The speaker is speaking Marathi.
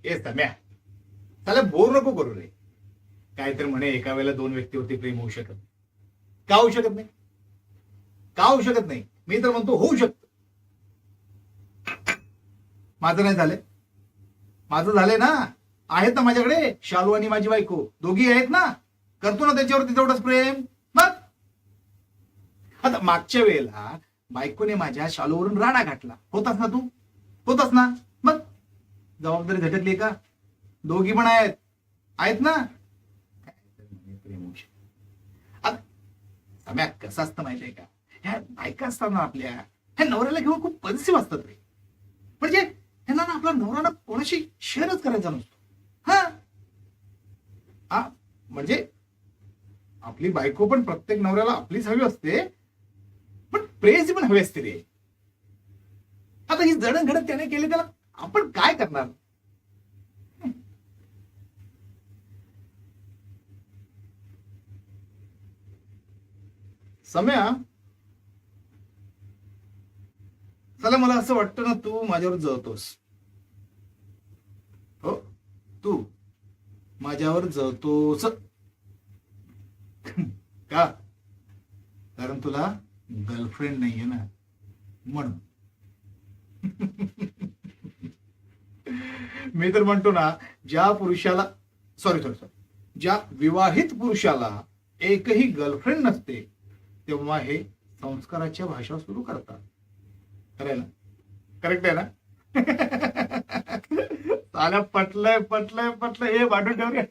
ए सम्या, त्याला बोर नको करू रे. काय तर म्हणे एका वेळेला दोन व्यक्तीवरती प्रेम होऊ शकत. का होऊ शकत नाही? का होऊ शकत नाही? मी तर म्हणतो होऊ शकत. माझं नाही झालंय. माझं झालंय ना. आहेत ना माझ्याकडे शालू आणि माझी बायको, दोघी आहेत ना. करतो ना त्याच्यावरती तेवढंच प्रेम. मग आता मागच्या वेळेला बायकोने माझ्या शालूवरून राडा घातला. होतास ना तू? होतास ना? मग जबाबदारी झटकली का? दोघी पण आहेत. आहेत ना. प्रेम होऊ शकत. आता सम्या कसं असतं माहितीये का, ह्या बायका असतात ना आपल्या, ह्या नवऱ्याला घेऊन खूप पॉझिटिव्ह असतात रे. म्हणजे ह्यांना ना आपला नवरा ना कोणाशी शेअरच करायचा नसतो. हा हा म्हणजे आपली बायको पण प्रत्येक नवऱ्याला आपलीच हवी असते, पण प्रेयसी पण हवी असते रे. आता ही जडणघडण त्याने केली, त्याला आपण काय करणार? सम्या, चला मला असं वाटतं ना तू माझ्यावर जळतोस. हो, तू माझ्यावर जळतोस. का? कारण तुला गर्लफ्रेंड नाहीये ना, म्हणून. मी तर म्हणतो ना, ज्या पुरुषाला सॉरी सॉरी सॉरी ज्या विवाहित पुरुषाला एकही गर्लफ्रेंड नसते, तेव्हा हे संस्काराच्या भाषा सुरू करतात. खरं आहे ना? करेक्ट आहे ना? साल्या पटलंय पटलंय पटलंय. हे वाटून ठेव रे.